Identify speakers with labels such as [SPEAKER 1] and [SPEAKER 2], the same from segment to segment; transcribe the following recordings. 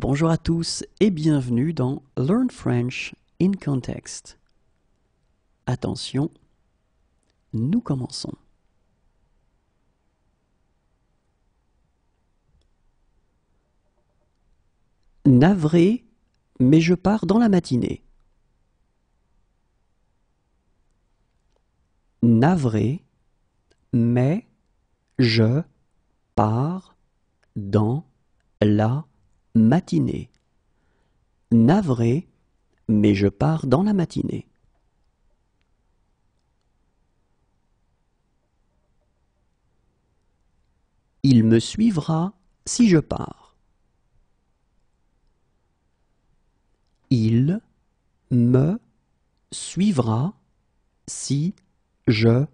[SPEAKER 1] Bonjour à tous et bienvenue dans Learn French in Context. Attention, nous commençons. Navré, mais je pars dans la matinée. Navré, mais je pars dans la matinée. Navré, mais je pars dans la matinée. Il me suivra si je pars. Il me suivra si je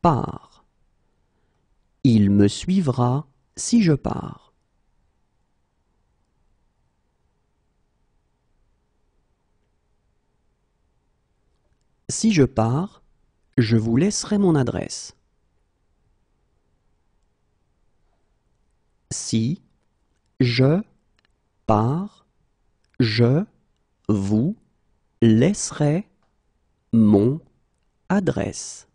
[SPEAKER 1] pars. Il me suivra si je pars. Si je pars, je vous laisserai mon adresse. Si je pars, je vous laisserai mon adresse.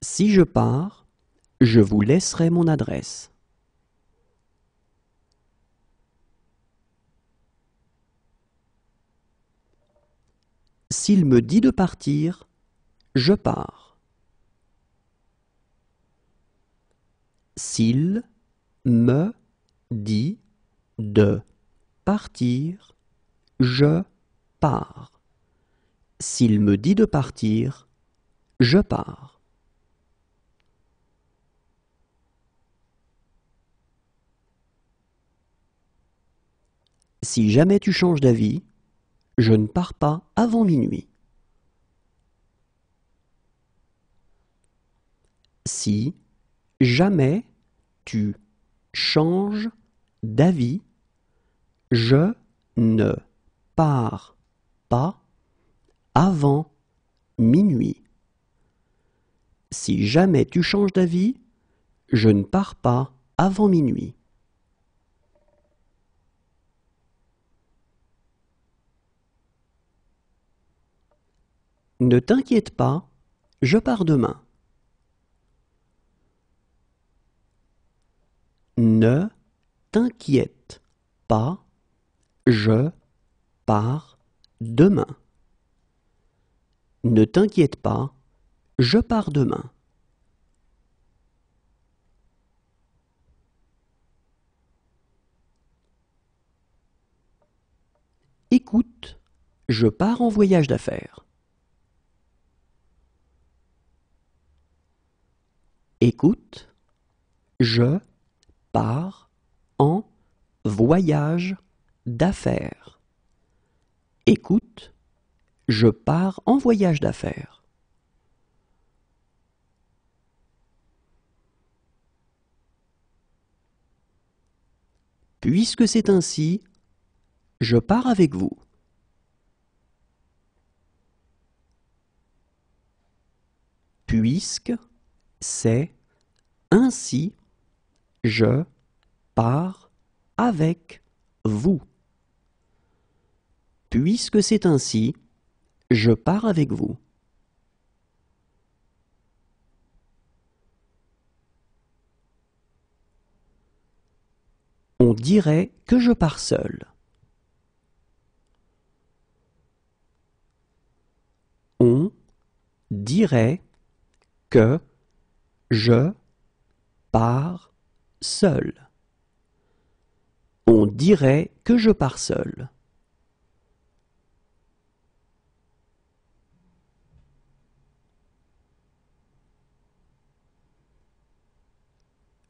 [SPEAKER 1] Si je pars, je vous laisserai mon adresse. S'il me dit de partir, je pars. S'il me dit de partir, je pars. S'il me dit de partir, je pars. Si jamais tu changes d'avis, je ne pars pas avant minuit. Si jamais tu changes d'avis, je ne pars pas avant minuit. Si jamais tu changes d'avis, je ne pars pas avant minuit. Ne t'inquiète pas, je pars demain. Ne t'inquiète pas, je pars demain. Ne t'inquiète pas, je pars demain. Écoute, je pars en voyage d'affaires. Écoute, je pars en voyage d'affaires. Écoute, je pars en voyage d'affaires. Puisque c'est ainsi, je pars avec vous. Puisque c'est ainsi, je pars avec vous. Puisque c'est ainsi, je pars avec vous. On dirait que je pars seul. On dirait que je pars seul. On dirait que je pars seul.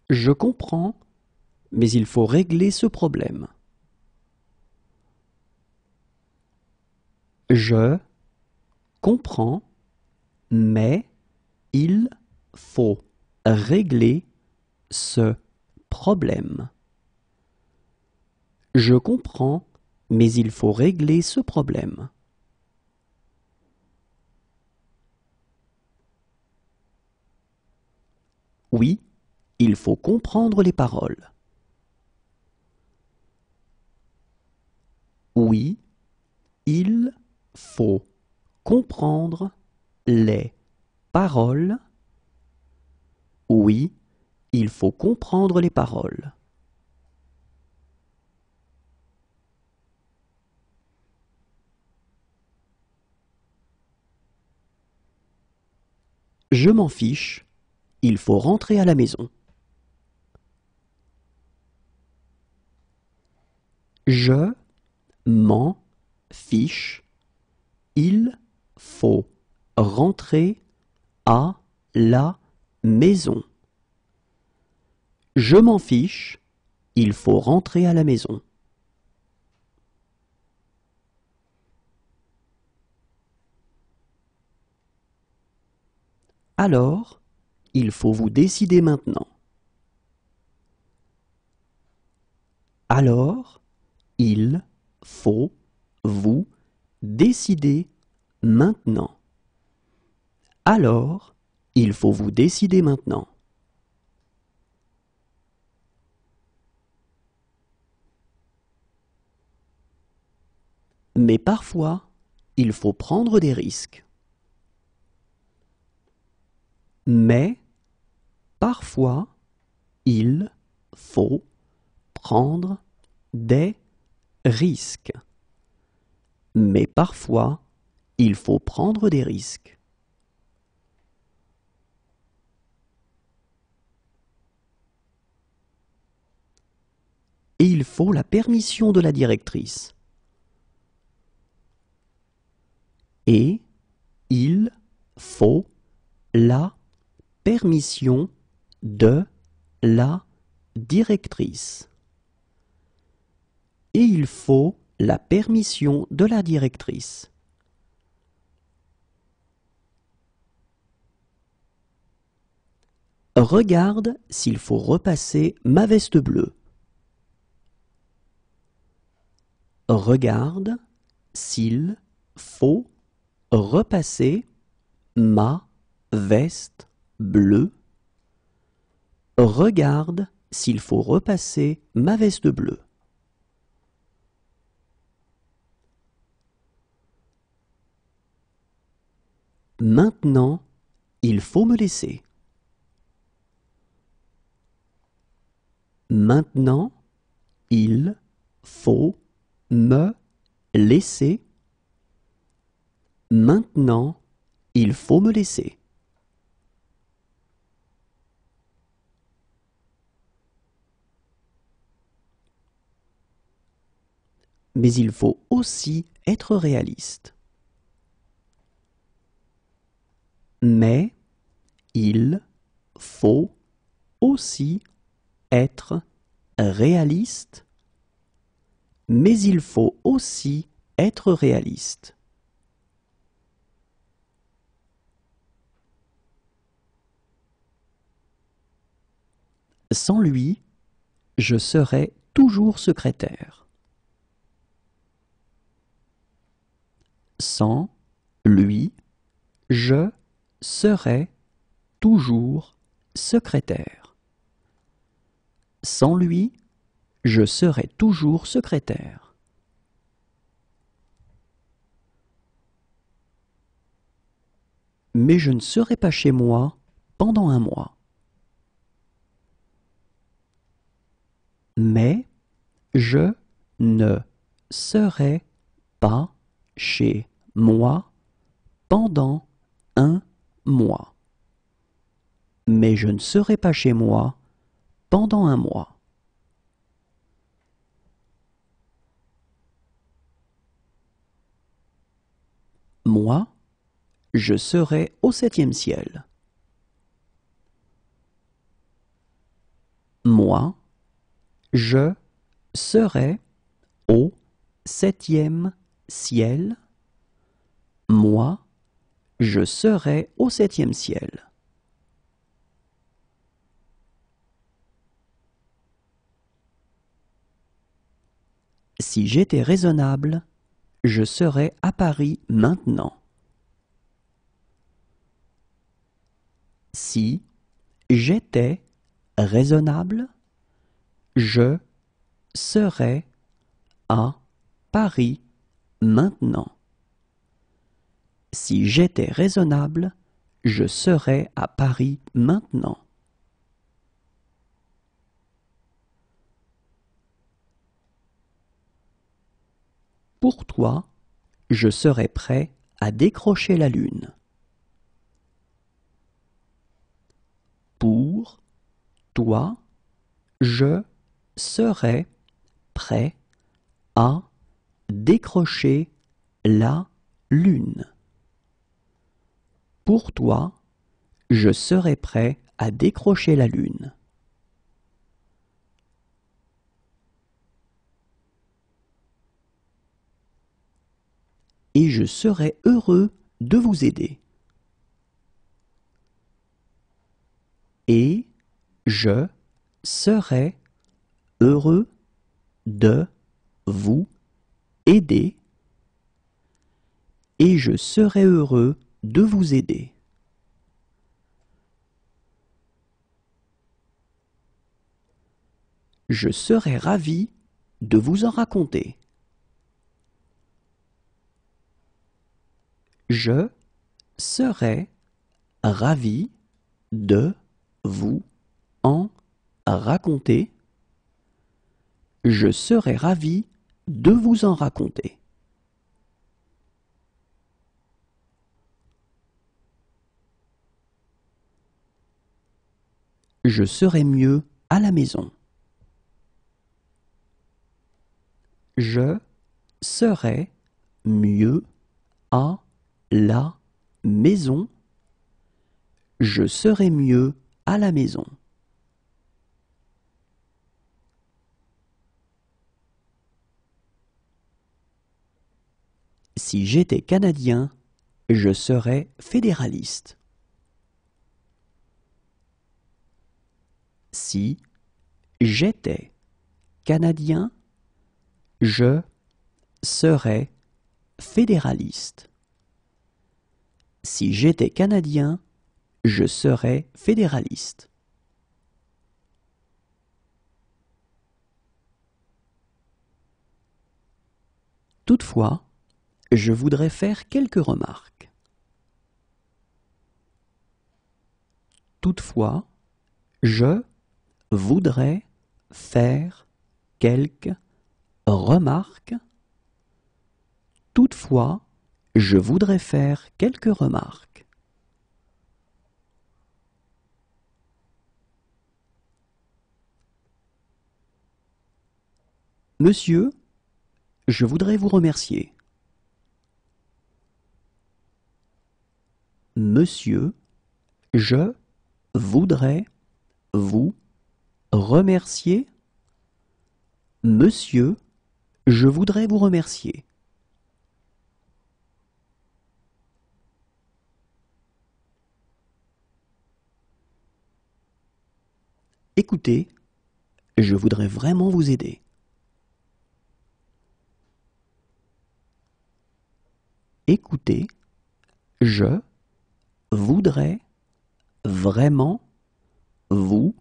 [SPEAKER 1] Je comprends, mais il faut régler ce problème. Je comprends, mais il faut régler ce problème. Je comprends, mais il faut régler ce problème. Oui, il faut comprendre les paroles. Oui, il faut comprendre les paroles. Oui, il faut comprendre les paroles. Je m'en fiche, il faut rentrer à la maison. Je m'en fiche, il faut rentrer à la maison. Je m'en fiche, il faut rentrer à la maison. Alors, il faut vous décider maintenant. Alors, il faut vous décider maintenant. Alors, il faut vous décider maintenant. Mais parfois, il faut prendre des risques. Mais parfois, il faut prendre des risques. Mais parfois, il faut prendre des risques. Et il faut la permission de la directrice. Et il faut la permission de la directrice. Et il faut la permission de la directrice. Regarde s'il faut repasser ma veste bleue. Regarde s'il faut repasser ma veste bleue. Regarde s'il faut repasser ma veste bleue. Maintenant, il faut me laisser. Maintenant, il faut me laisser. Maintenant, il faut me laisser. Mais il faut aussi être réaliste. Mais il faut aussi être réaliste. Mais il faut aussi être réaliste. Sans lui, je serai toujours secrétaire. Sans lui, je serai toujours secrétaire. Sans lui, je serai toujours secrétaire. Mais je ne serai pas chez moi pendant un mois. Mais je ne serai pas chez moi pendant un mois. Mais je ne serai pas chez moi pendant un mois. Moi, je serai au 7e ciel. Moi, je serai au 7e ciel. Moi, je serai au 7e ciel. Si j'étais raisonnable, je serais à Paris maintenant. Si j'étais raisonnable, je serais à Paris maintenant. Si j'étais raisonnable, je serais à Paris maintenant. Pour toi, je serais prêt à décrocher la lune. Pour toi, je serais prêt à décrocher la lune. Pour toi, je serais prêt à décrocher la lune. Et je serais heureux de vous aider. Et je serais heureux de vous aider. Et je serais heureux de vous aider. Je serais ravi de vous en raconter. Je serais ravi de vous en raconter. Je serais ravi de vous en raconter. Je serais mieux à la maison. Je serais mieux à la maison. Je serais mieux à la maison. Si j'étais Canadien, je serais fédéraliste. Si j'étais Canadien, je serais fédéraliste. Si j'étais Canadien, je serais fédéraliste. Toutefois, je voudrais faire quelques remarques. Toutefois, je voudrais faire quelques remarques. Toutefois, je voudrais faire quelques remarques. Monsieur, je voudrais vous remercier. Monsieur, je voudrais vous remercier. Monsieur, je voudrais vous remercier. Écoutez, je voudrais vraiment vous aider. Écoutez, je voudrais vraiment vous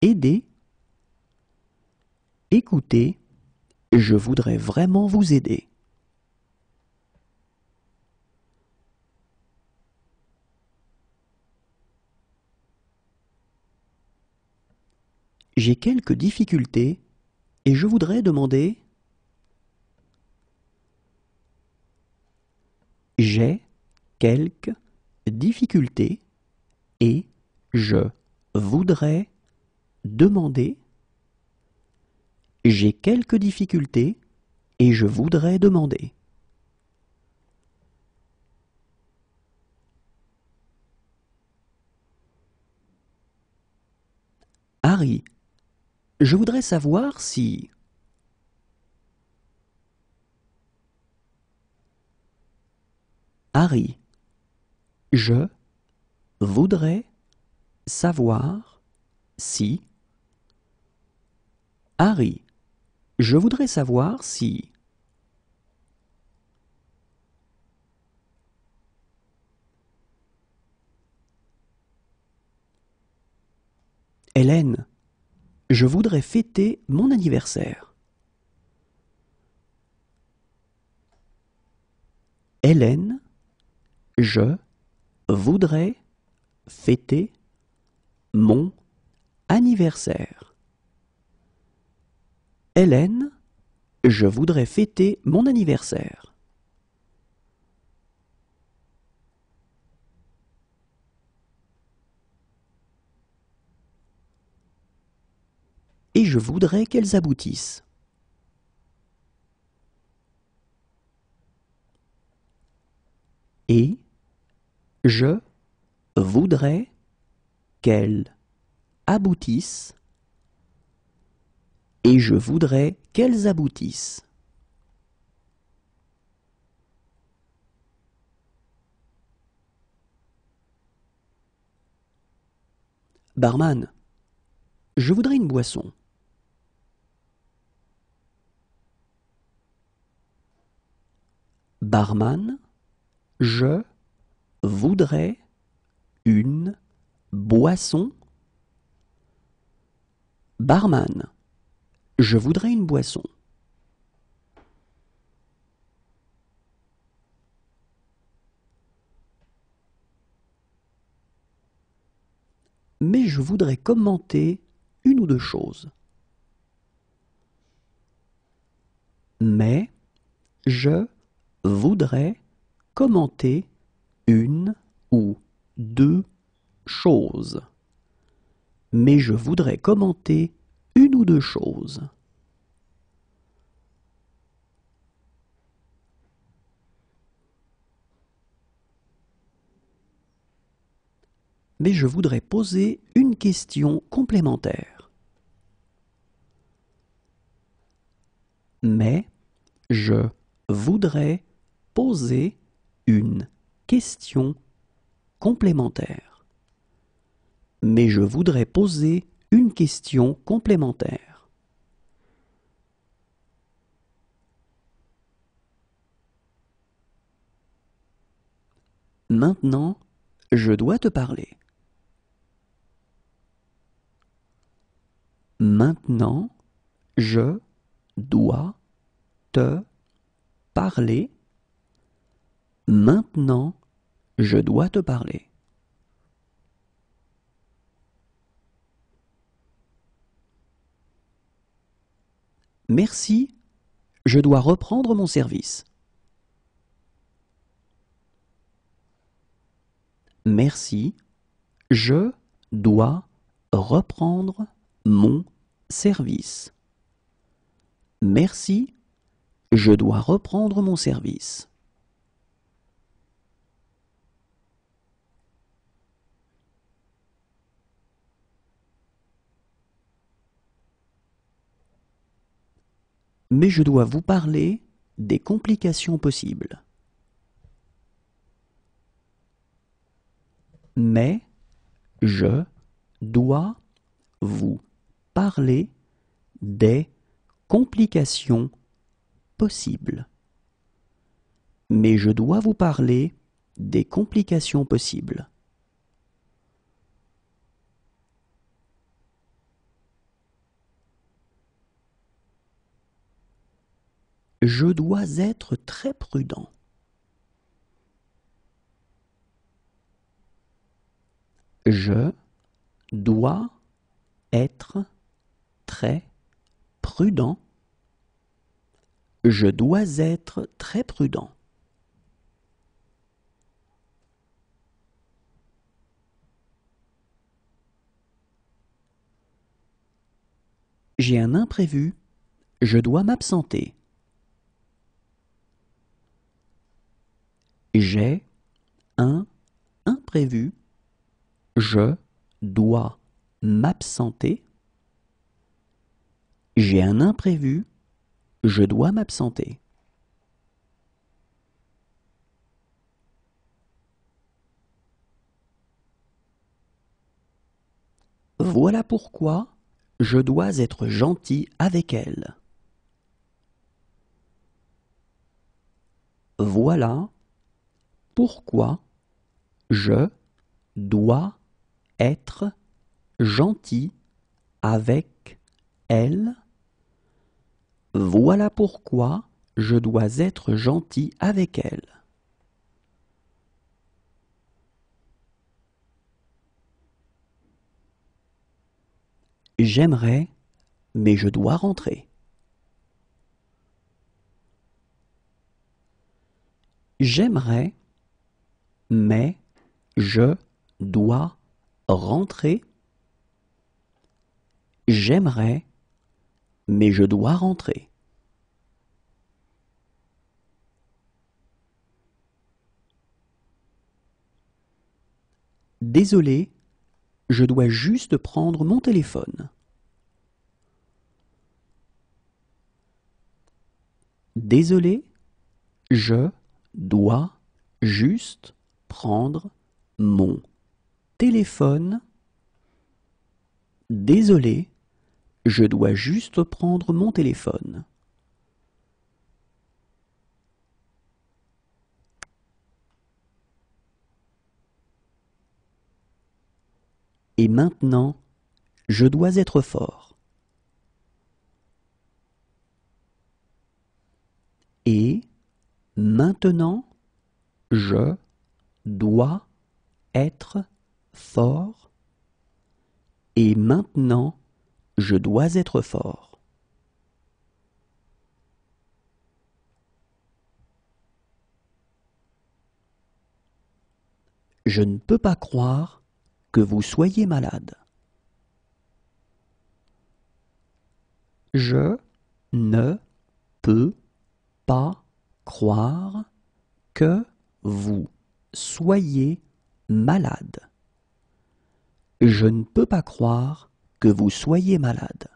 [SPEAKER 1] aider. Écoutez, je voudrais vraiment vous aider. J'ai quelques difficultés et je voudrais demander. J'ai quelques difficultés et je voudrais demander. J'ai quelques difficultés et je voudrais demander. Harry, je voudrais savoir si... Harry, je voudrais savoir si... Harry, je voudrais savoir si... Hélène, je voudrais fêter mon anniversaire. Hélène, je voudrais fêter mon anniversaire. Hélène, je voudrais fêter mon anniversaire. Et je voudrais qu'elles aboutissent. Et je voudrais qu'elles aboutissent. Et je voudrais qu'elles aboutissent. Barman, je voudrais une boisson. Barman, je voudrais une boisson. Barman, je voudrais une boisson. Mais je voudrais commenter une ou deux choses. Mais je voudrais commenter une ou deux choses. Mais je voudrais commenter une ou deux choses. Mais je voudrais poser une question complémentaire. Mais je voudrais poser une question complémentaire. Mais je voudrais poser une question complémentaire. Maintenant, je dois te parler. Maintenant, je dois te parler. Maintenant, je dois te parler. Merci, je dois reprendre mon service. Merci, je dois reprendre mon service. Merci, je dois reprendre mon service. Mais je dois vous parler des complications possibles. Mais je dois vous parler des complications possibles. Mais je dois vous parler des complications possibles. Je dois être très prudent. Je dois être très prudent. Je dois être très prudent. J'ai un imprévu. Je dois m'absenter. J'ai un imprévu. Je dois m'absenter. J'ai un imprévu. Je dois m'absenter. Voilà pourquoi je dois être gentil avec elle. Voilà pourquoi je dois être gentil avec elle. Voilà pourquoi je dois être gentil avec elle. J'aimerais, mais je dois rentrer. J'aimerais, mais je dois rentrer. J'aimerais, mais je dois rentrer. Désolé, je dois juste prendre mon téléphone. Désolé, je dois juste prendre mon téléphone. Désolé, je dois juste prendre mon téléphone. Et maintenant, je dois être fort. Et maintenant, je dois être fort. Et maintenant, je dois être fort. Je ne peux pas croire que vous soyez malade. Je ne peux pas croire que vous soyez malade. Je ne peux pas croire que vous soyez malade.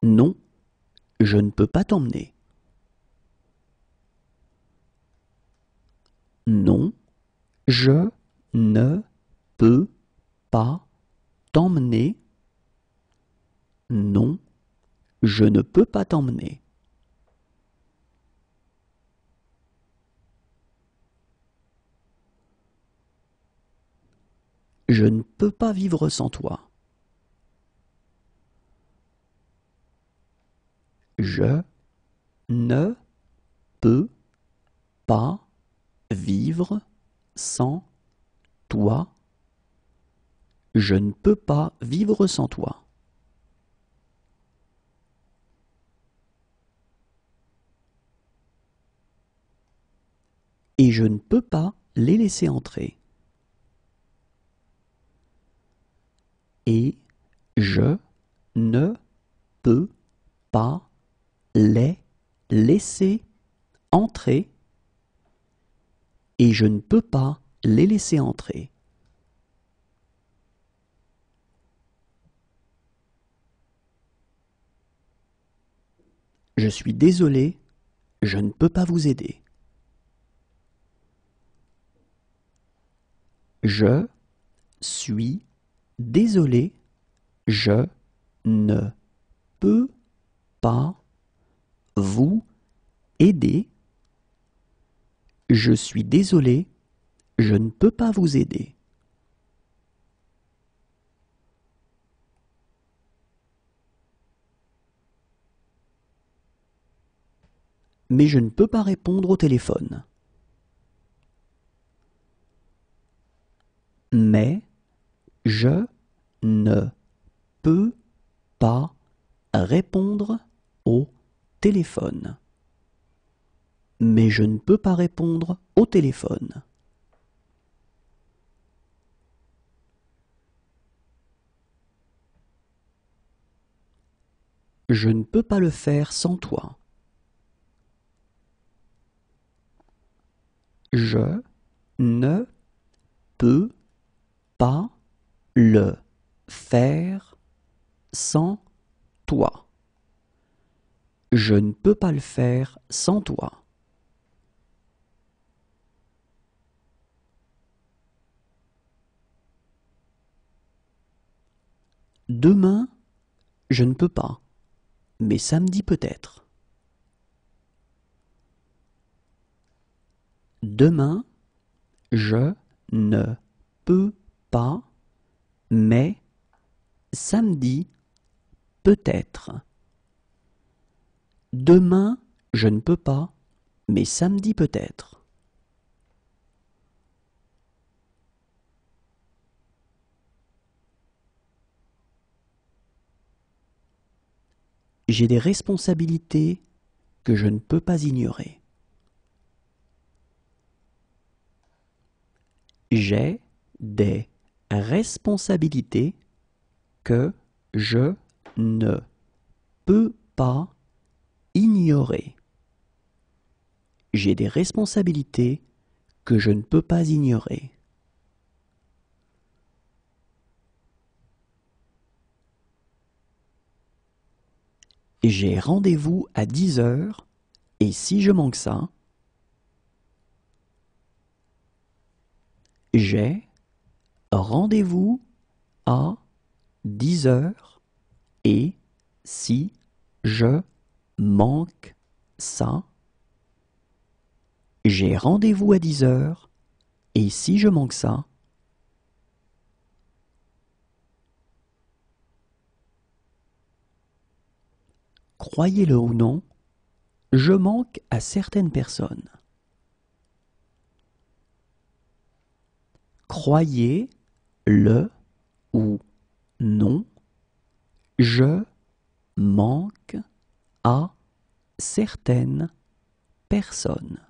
[SPEAKER 1] Non, je ne peux pas t'emmener. Non, je ne peux pas t'emmener. Non, je ne peux pas t'emmener. Je ne peux pas vivre sans toi. Je ne peux pas vivre sans toi. Je ne peux pas vivre sans toi. Et je ne peux pas les laisser entrer. Et je ne peux pas les laisser entrer. Et je ne peux pas les laisser entrer. Je suis désolé, je ne peux pas vous aider. Je suis désolé, je ne peux pas vous aider. Je suis désolé, je ne peux pas vous aider. Mais je ne peux pas répondre au téléphone. Mais je ne peux pas répondre au téléphone. Mais je ne peux pas répondre au téléphone. Je ne peux pas le faire sans toi. Je ne peux pas le faire sans toi. Je ne peux pas le faire sans toi. Demain, je ne peux pas, mais samedi peut-être. Demain, je ne peux pas, mais samedi peut-être. Demain, je ne peux pas, mais samedi peut-être. J'ai des responsabilités que je ne peux pas ignorer. J'ai des responsabilités que je ne peux pas ignorer. J'ai des responsabilités que je ne peux pas ignorer. J'ai rendez-vous à 10 heures et si je manque ça, j'ai rendez-vous à 10 heures et si je manque ça, j'ai rendez-vous à 10 heures et si je manque ça, croyez-le ou non, je manque à certaines personnes. Croyez-le ou non, je manque à certaines personnes.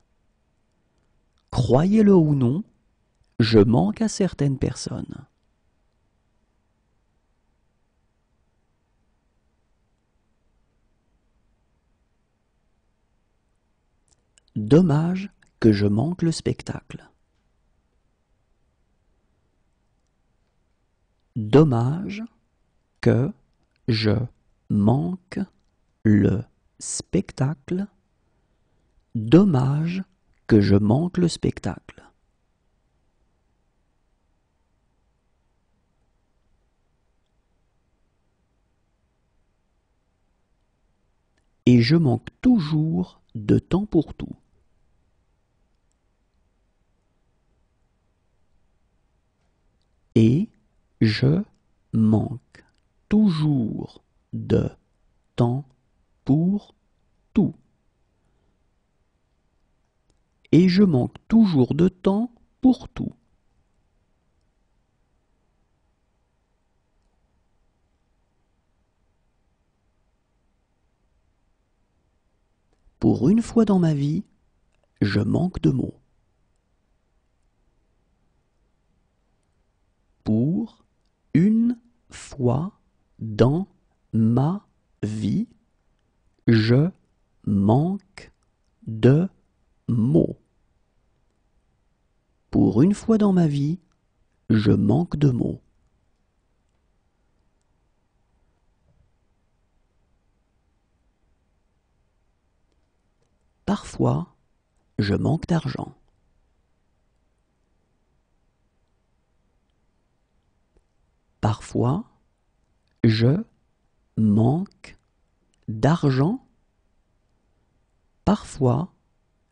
[SPEAKER 1] Croyez-le ou non, je manque à certaines personnes. Dommage que je manque le spectacle. Dommage que je manque le spectacle. Dommage que je manque le spectacle. Et je manque toujours de temps pour tout. Et je manque toujours de temps pour tout. Et je manque toujours de temps pour tout. Pour une fois dans ma vie, je manque de mots. Pour une fois dans ma vie, je manque de mots. Pour une fois dans ma vie, je manque de mots. Parfois, je manque d'argent. Parfois, je manque d'argent. Parfois,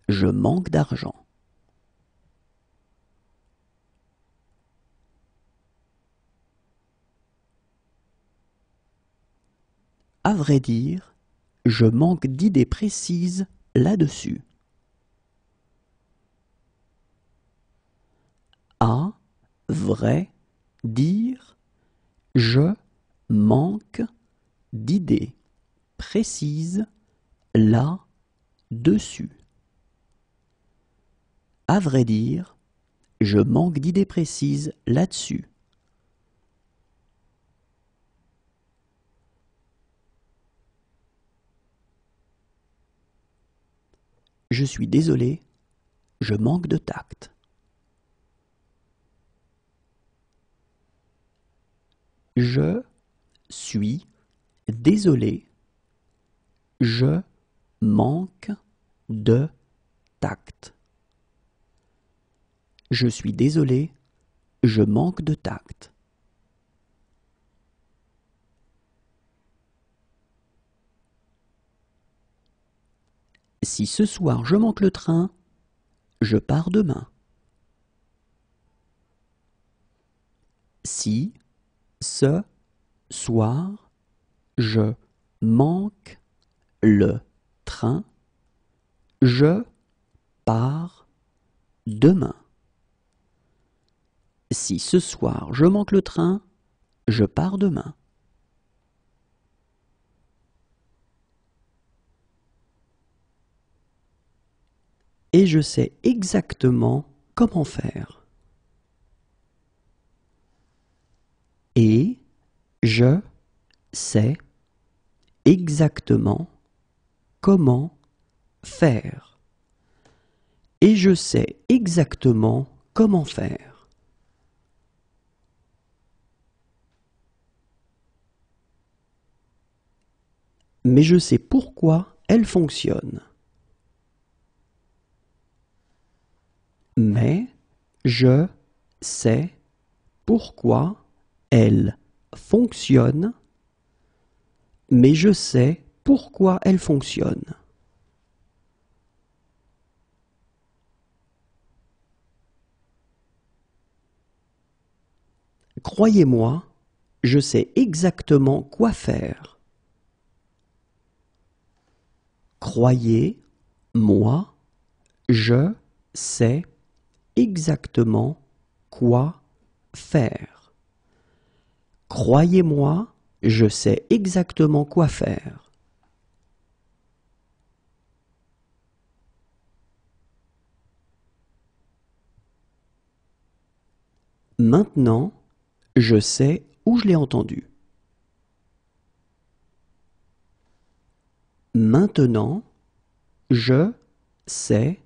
[SPEAKER 1] je manque d'argent. À vrai dire, je manque d'idées précises là-dessus. À vrai dire, je manque d'idées précises là-dessus. À vrai dire, je manque d'idées précises là-dessus. Je suis désolé, je manque de tact. Je suis désolé, je manque de tact. Je suis désolé, je manque de tact. Si ce soir je manque le train, je pars demain. Si ce soir je manque le train, je pars demain. Si ce soir je manque le train, je pars demain. et je sais exactement comment faire. Et je sais exactement comment faire. Et je sais exactement comment faire. Mais je sais pourquoi elle fonctionne. Mais je sais pourquoi elle fonctionne. Mais je sais pourquoi elle fonctionne. Croyez-moi, je sais exactement quoi faire. Croyez-moi, je sais exactement quoi faire. Croyez-moi, je sais exactement quoi faire. Maintenant, je sais où je l'ai entendu. Maintenant, je sais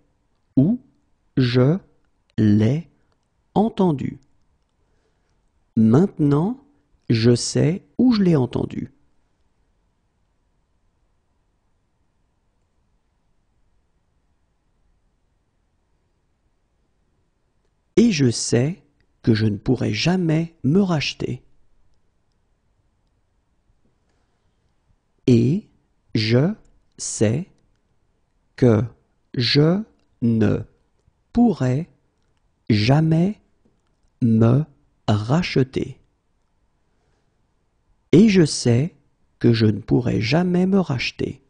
[SPEAKER 1] où je l'ai entendu. Maintenant, je sais où je l'ai entendu. Et je sais que je ne pourrai jamais me racheter. Et je sais que je ne pourrai jamais me racheter. Et je sais que je ne pourrai jamais me racheter.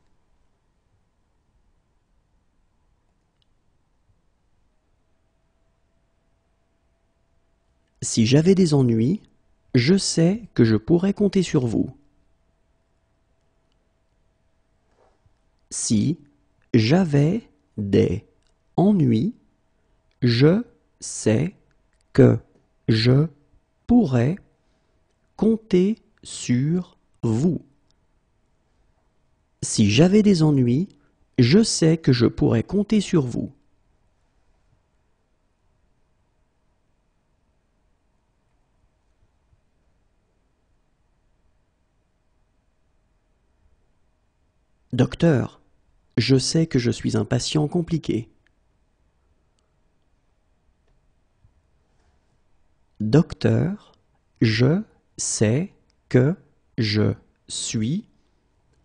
[SPEAKER 1] Si j'avais des ennuis, je sais que je pourrais compter sur vous. Si j'avais des ennuis, je sais que je pourrais compter sur vous. Si j'avais des ennuis, je sais que je pourrais compter sur vous. Docteur, je sais que je suis un patient compliqué. Docteur, je sais que je suis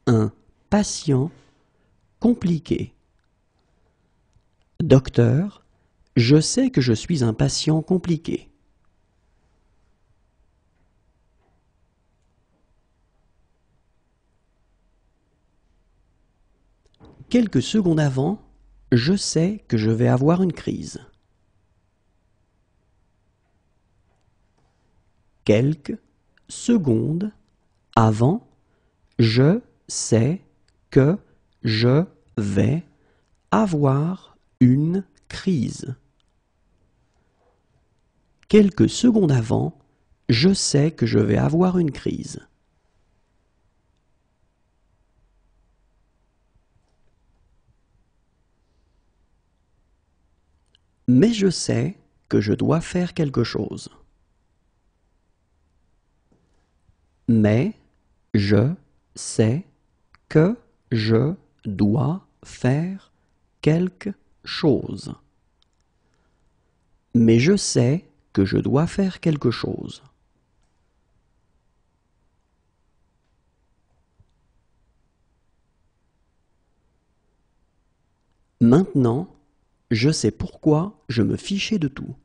[SPEAKER 1] un patient compliqué. Docteur, je sais que je suis un patient compliqué. Quelques secondes avant, je sais que je vais avoir une crise. Quelques secondes avant, je sais que je vais avoir une crise. Quelques secondes avant, je sais que je vais avoir une crise. Mais je sais que je dois faire quelque chose. Mais je sais que je dois faire quelque chose. Mais je sais que je dois faire quelque chose. Maintenant, je sais pourquoi je me fichais de tout.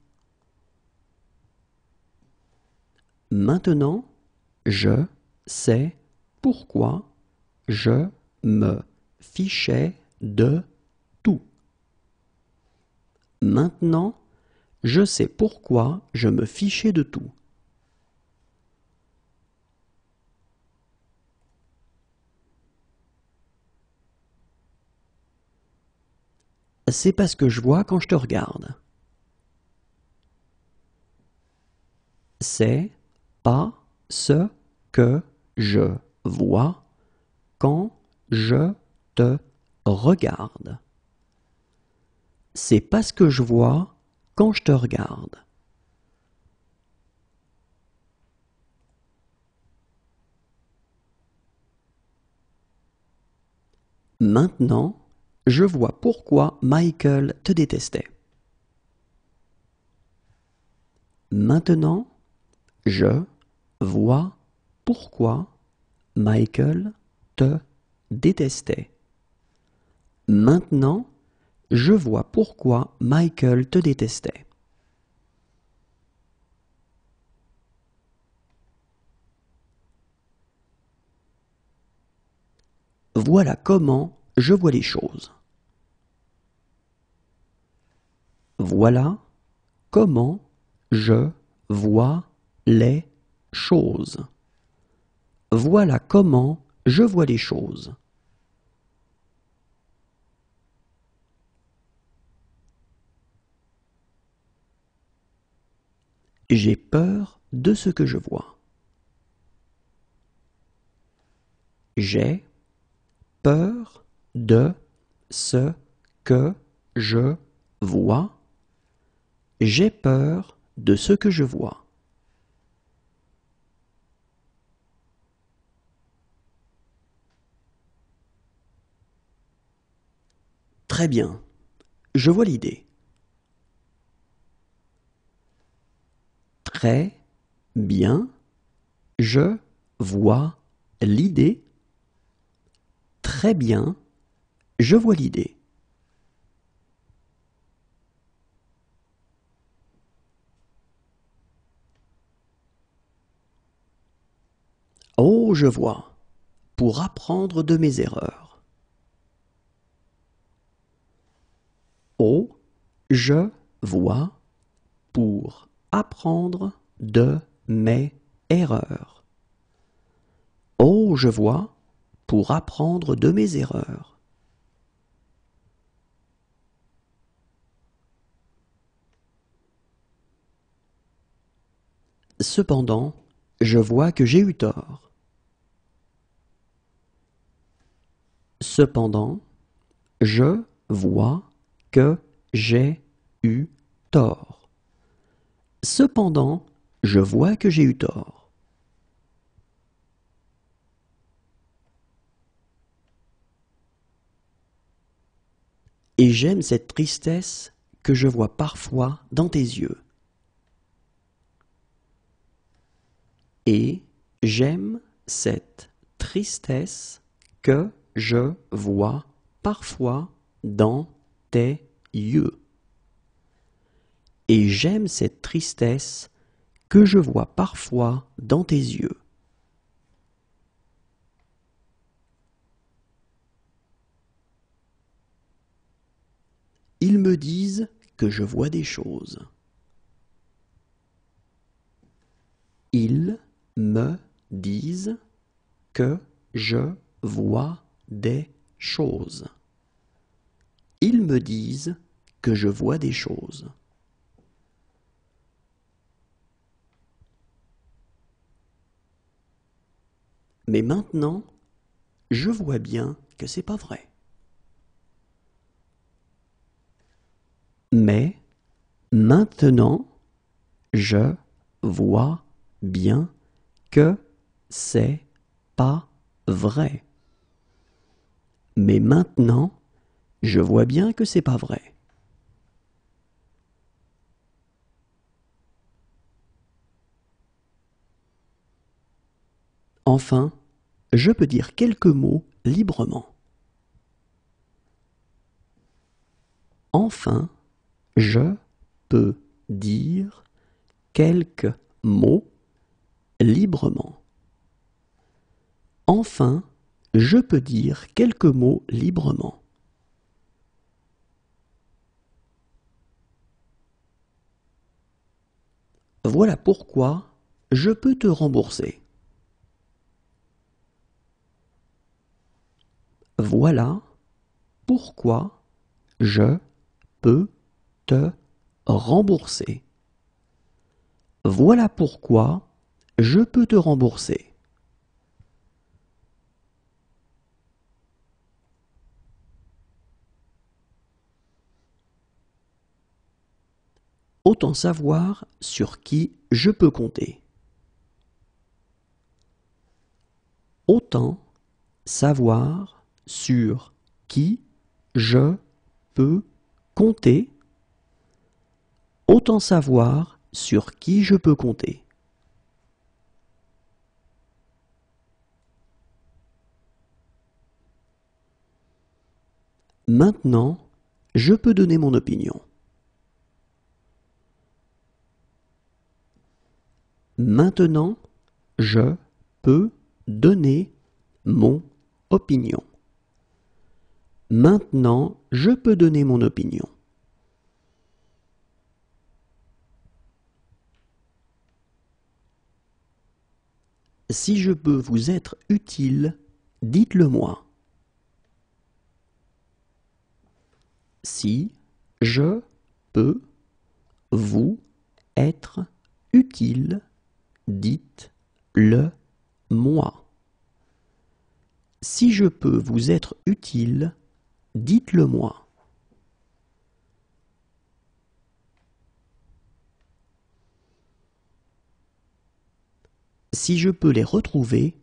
[SPEAKER 1] Maintenant, je sais pourquoi je me fichais de tout. Maintenant, je sais pourquoi je me fichais de tout. c'est pas ce que je vois quand je te regarde. C'est pas ce que je vois quand je te regarde. C'est pas ce que je vois quand je te regarde. Maintenant, je vois pourquoi Michael te détestait. Maintenant, je vois pourquoi Michael te détestait. Maintenant, je vois pourquoi Michael te détestait. Voilà comment je vois les choses. Voilà comment je vois les choses. Voilà comment je vois les choses. J'ai peur de ce que je vois. J'ai peur de ce que je vois. J'ai peur de ce que je vois. Très bien, je vois l'idée. Très bien, je vois l'idée. Très bien, je vois l'idée. Oh, je vois. Pour apprendre de mes erreurs. Oh, je vois. Pour apprendre de mes erreurs. Oh, je vois. Pour apprendre de mes erreurs. Cependant, je vois que j'ai eu tort. Cependant, je vois que j'ai eu tort. Cependant, je vois que j'ai eu tort. Et j'aime cette tristesse que je vois parfois dans tes yeux. Et j'aime cette tristesse que je vois parfois dans tes yeux. Et j'aime cette tristesse que je vois parfois dans tes yeux. Ils me disent que je vois des choses. Ils me disent que je vois des choses. Ils me disent que je vois des choses. Mais maintenant, je vois bien que c'est pas vrai. Mais maintenant, je vois bien que c'est pas vrai. Mais maintenant, je vois bien que c'est pas vrai. Enfin, je peux dire quelques mots librement. Enfin, je peux dire quelques mots librement. Enfin, je peux dire quelques mots librement. Voilà pourquoi je peux te rembourser. Voilà pourquoi je peux te rembourser. Voilà pourquoi je peux te rembourser. Autant savoir sur qui je peux compter. Autant savoir sur qui je peux compter. Autant savoir sur qui je peux compter. Maintenant, je peux donner mon opinion. Maintenant, je peux donner mon opinion. Maintenant, je peux donner mon opinion. Si je peux vous être utile, dites-le moi. Si je peux vous être utile, dites-le moi. Si je peux vous être utile, dites-le moi. Si je peux les retrouver,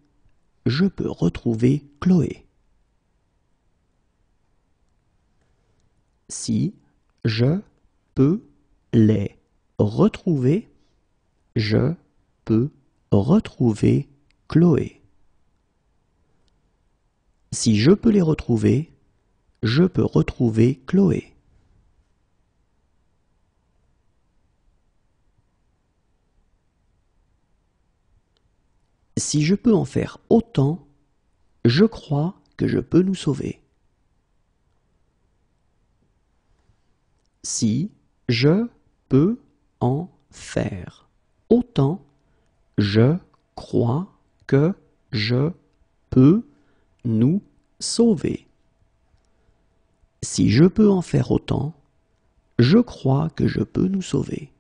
[SPEAKER 1] je peux retrouver Chloé. Si je peux les retrouver, je peux retrouver Chloé. Si je peux les retrouver, je peux retrouver Chloé. Si je peux en faire autant, je crois que je peux nous sauver. Si je peux en faire autant, je crois que je peux nous sauver. Si je peux en faire autant, je crois que je peux nous sauver.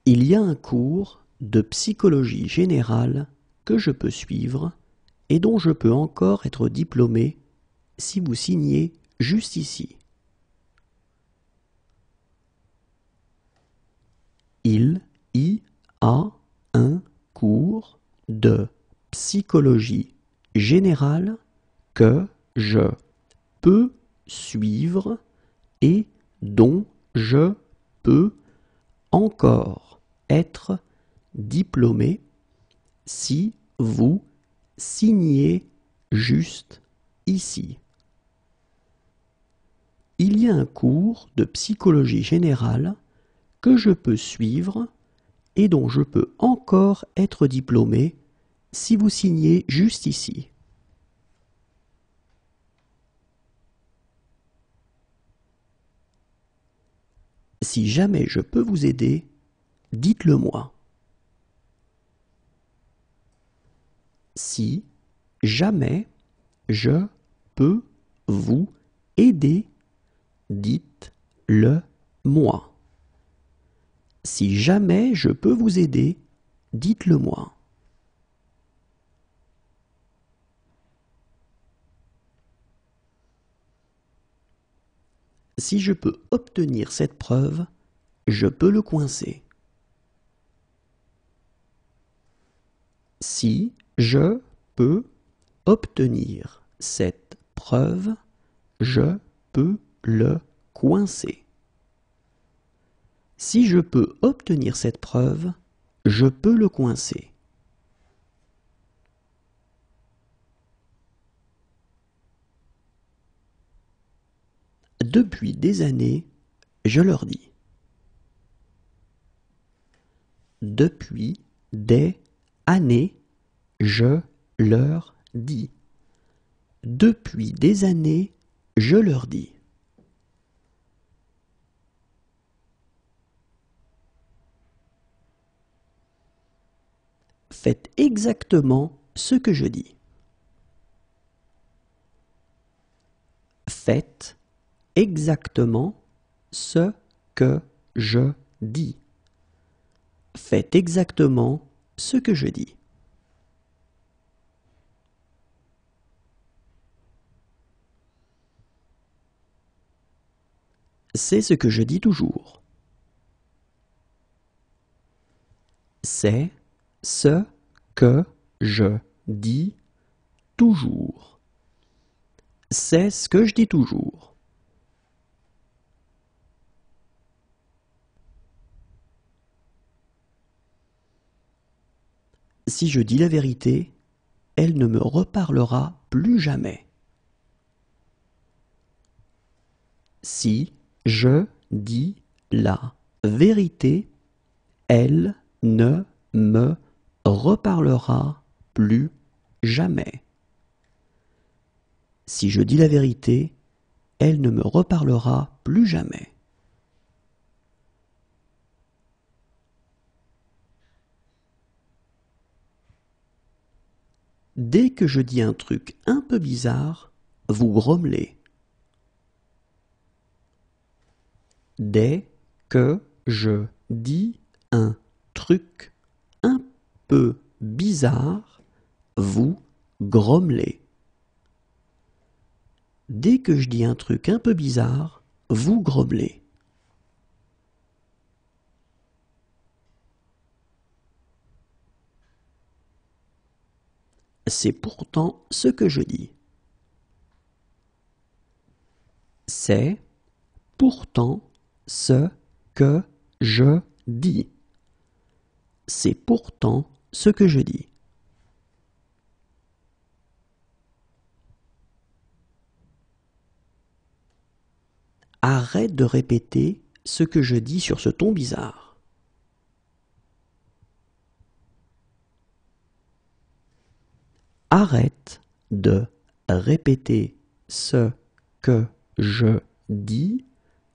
[SPEAKER 1] Il y a un cours de psychologie générale que je peux suivre et dont je peux encore être diplômé si vous signez juste ici. Il y a un cours de psychologie générale que je peux suivre et dont je peux encore être diplômé si vous signez juste ici. Il y a un cours de psychologie générale que je peux suivre et dont je peux encore être diplômé si vous signez juste ici. Si jamais je peux vous aider, dites-le moi. Si jamais je peux vous aider, dites-le moi. Si jamais je peux vous aider, dites-le moi. Si je peux obtenir cette preuve, je peux le coincer. Si je peux obtenir cette preuve, je peux le coincer. Si je peux obtenir cette preuve, je peux le coincer. Depuis des années, je leur dis. Depuis des années, je leur dis. Depuis des années, je leur dis. Faites exactement ce que je dis. Faites exactement ce que je dis. Faites exactement ce que je dis. C'est ce que je dis toujours. C'est ce que je dis toujours. C'est ce que je dis toujours. Si je dis la vérité, elle ne me reparlera plus jamais. Si je dis la vérité, elle ne me reparlera plus jamais. Si je dis la vérité, elle ne me reparlera plus jamais. Dès que je dis un truc un peu bizarre, vous grommelez. Dès que je dis un truc un peu bizarre, vous grommelez. Dès que je dis un truc un peu bizarre, vous grommelez. C'est pourtant ce que je dis. C'est pourtant ce que je dis. C'est pourtant ce que je dis. Arrête de répéter ce que je dis sur ce ton bizarre. Arrête de répéter ce que je dis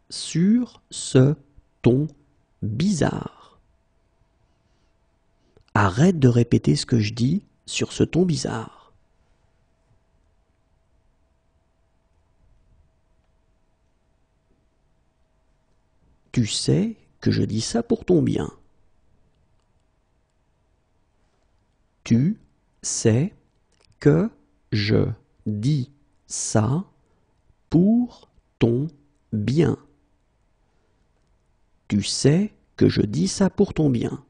[SPEAKER 1] sur ce ton bizarre. Arrête de répéter ce que je dis sur ce ton bizarre. Tu sais que je dis ça pour ton bien. Tu sais que je dis ça pour ton bien. Tu sais que je dis ça pour ton bien.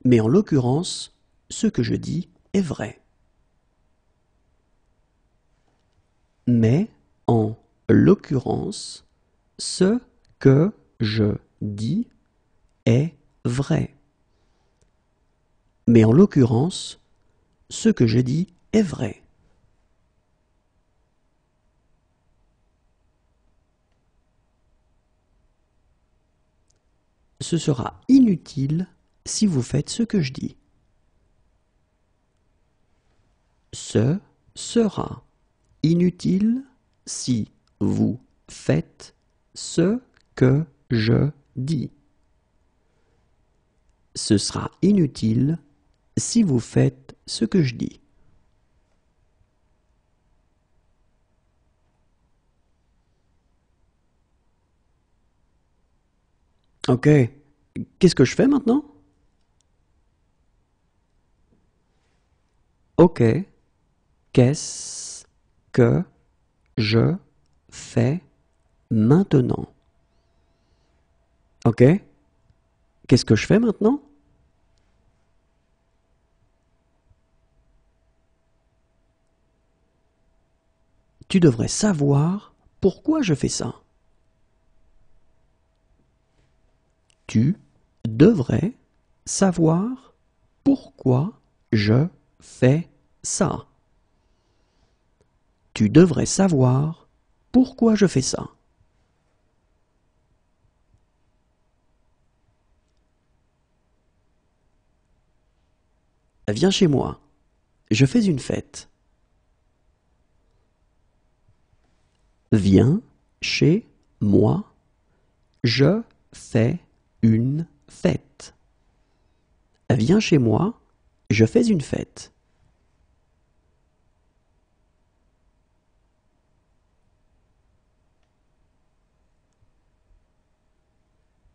[SPEAKER 1] Mais en l'occurrence, ce que je dis est vrai. Mais en l'occurrence, ce que je dis est vrai. Mais en l'occurrence, ce que je dis est vrai. Ce sera inutile si vous faites ce que je dis. Ce sera inutile si vous faites ce que je dis. Ce sera inutile si vous faites ce que je dis. Ok, qu'est-ce que je fais maintenant? Ok, qu'est-ce que je fais maintenant? Ok, qu'est-ce que je fais maintenant? Tu devrais savoir pourquoi je fais ça. Tu devrais savoir pourquoi je fais ça. Tu devrais savoir pourquoi je fais ça. Viens chez moi. Je fais une fête. Viens chez moi. Je fais une fête. Viens chez moi, je fais une fête.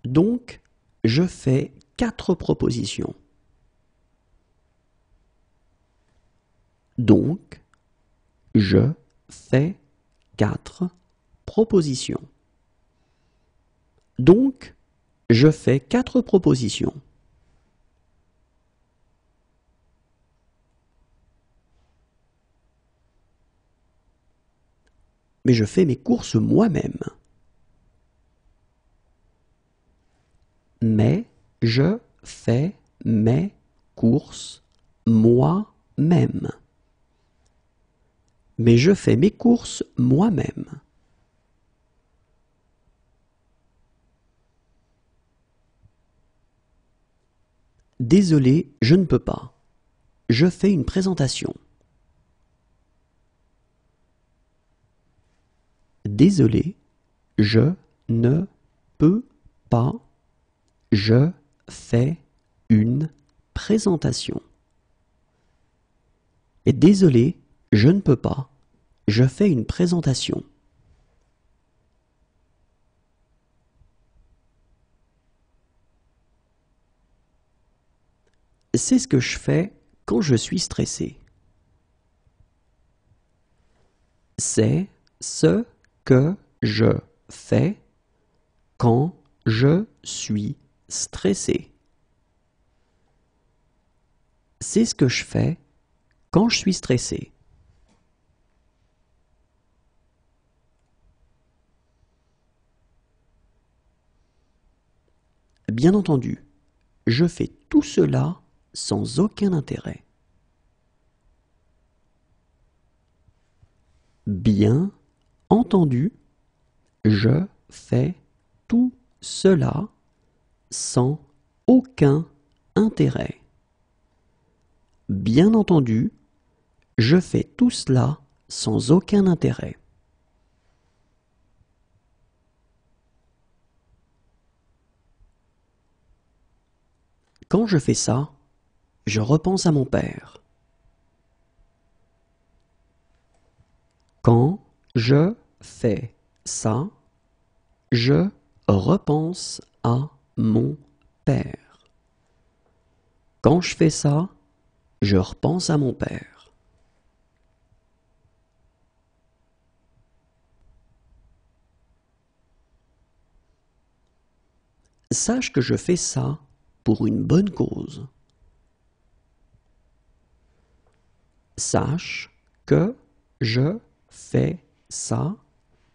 [SPEAKER 1] Donc, je fais 4 propositions. Donc, je fais 4 propositions. Donc, je fais 4 propositions. Mais je fais mes courses moi-même. Mais je fais mes courses moi-même. Mais je fais mes courses moi-même. Désolé, je ne peux pas. Je fais une présentation. Désolé, je ne peux pas. Je fais une présentation. Et désolé, je ne peux pas. Je fais une présentation. C'est ce que je fais quand je suis stressé. C'est ce que je fais quand je suis stressé. C'est ce que je fais quand je suis stressé. Bien entendu, je fais tout cela sans aucun intérêt. Bien entendu, je fais tout cela sans aucun intérêt. Bien entendu, je fais tout cela sans aucun intérêt. Quand je fais ça, je repense à mon père. Quand je fais ça, je repense à mon père. Quand je fais ça, je repense à mon père. Sache que je fais ça pour une bonne cause. Sache que je fais ça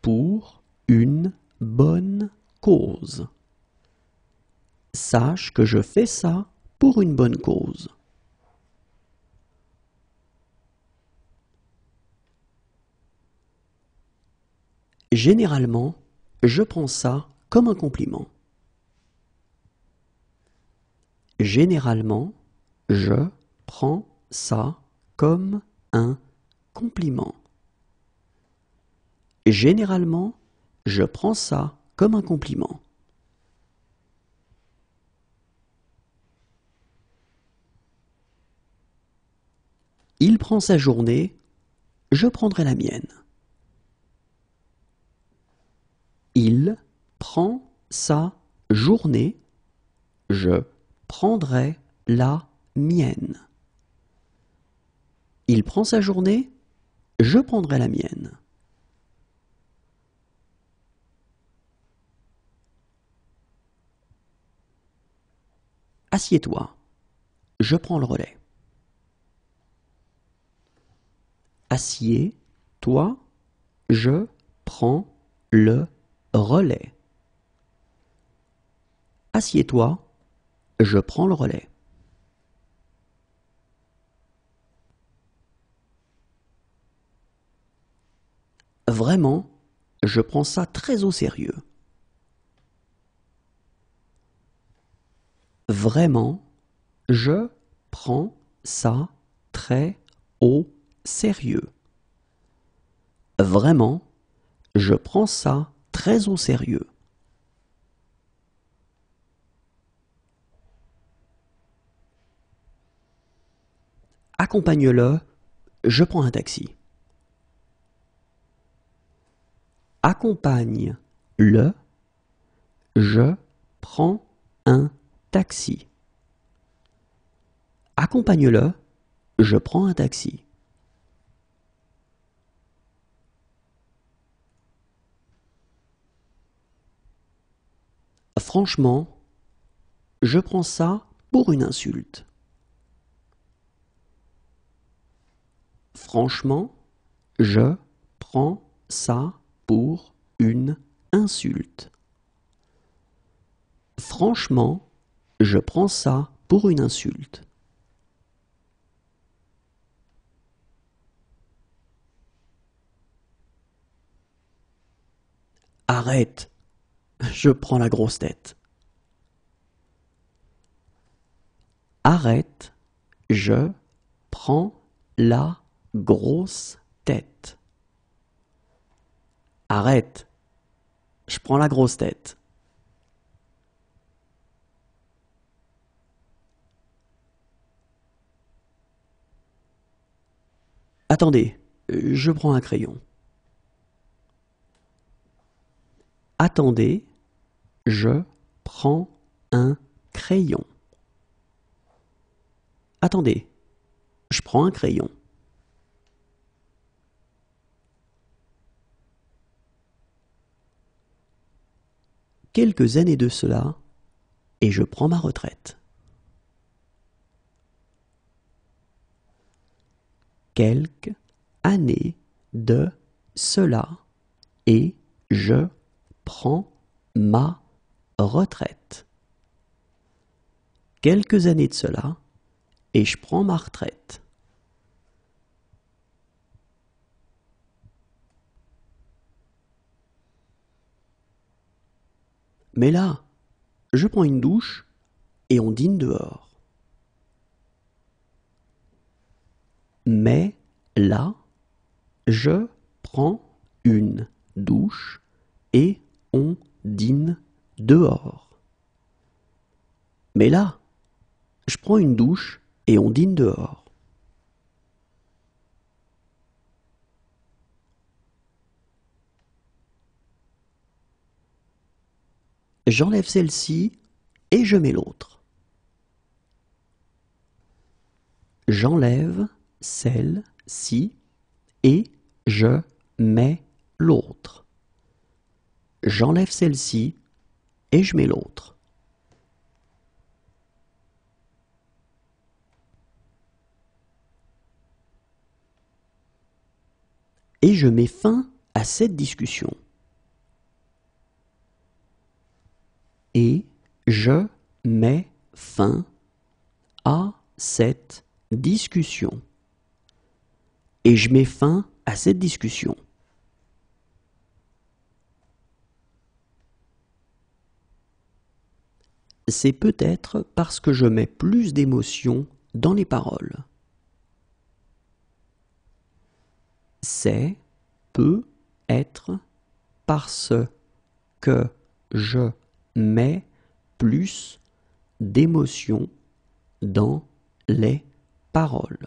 [SPEAKER 1] pour une bonne cause. Sache que je fais ça pour une bonne cause. Généralement, je prends ça comme un compliment. Généralement, je prends ça comme un compliment. Généralement, je prends ça comme un compliment. Il prend sa journée, je prendrai la mienne. Il prend sa journée, je prendrai la mienne. Il prend sa journée, je prendrai la mienne. Assieds-toi, je prends le relais. Assieds-toi, je prends le relais. Assieds-toi, je prends le relais. Vraiment, je prends ça très au sérieux. Vraiment, je prends ça très au sérieux. Vraiment, je prends ça très au sérieux. Accompagne-le, je prends un taxi. Accompagne-le, je prends un taxi. Accompagne-le, je prends un taxi. Franchement, je prends ça pour une insulte. Franchement, je prends ça pour une insulte. Franchement, je prends ça pour une insulte. Arrête, je prends la grosse tête. Arrête, je prends la grosse tête. Arrête, je prends la grosse tête. Attendez, je prends un crayon. Attendez, je prends un crayon. Attendez, je prends un crayon. Quelques années de cela, et je prends ma retraite. Quelques années de cela, et je prends ma retraite. Quelques années de cela, et je prends ma retraite. Mais là, je prends une douche et on dîne dehors. Mais là, je prends une douche et on dîne dehors. Mais là, je prends une douche et on dîne dehors. J'enlève celle-ci et je mets l'autre. J'enlève celle-ci et je mets l'autre. J'enlève celle-ci et je mets l'autre. Et je mets fin à cette discussion. Et je mets fin à cette discussion. Et je mets fin à cette discussion. C'est peut-être parce que je mets plus d'émotion dans les paroles. C'est peut-être parce que je mets plus d'émotion dans les paroles.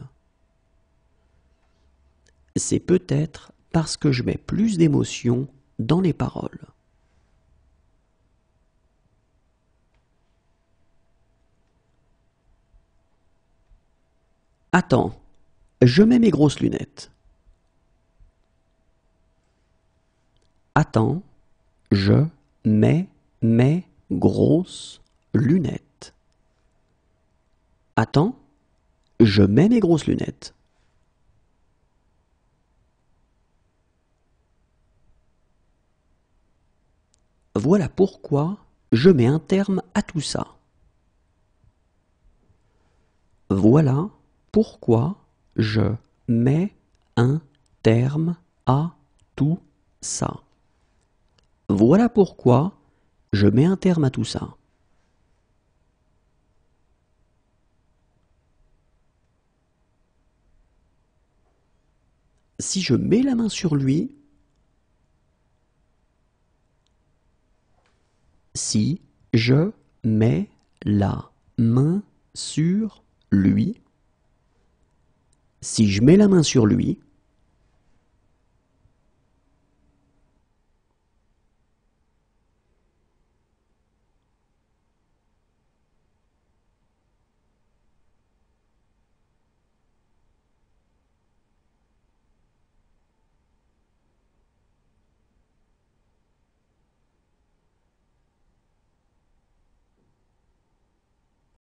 [SPEAKER 1] C'est peut-être parce que je mets plus d'émotion dans les paroles. Attends, je mets mes grosses lunettes. Attends, je mets mes grosses lunettes. Attends, je mets mes grosses lunettes. Voilà pourquoi je mets un terme à tout ça. Voilà pourquoi je mets un terme à tout ça. Voilà pourquoi je mets un terme à tout ça. Si je mets la main sur lui, si je mets la main sur lui, Si je mets la main sur lui,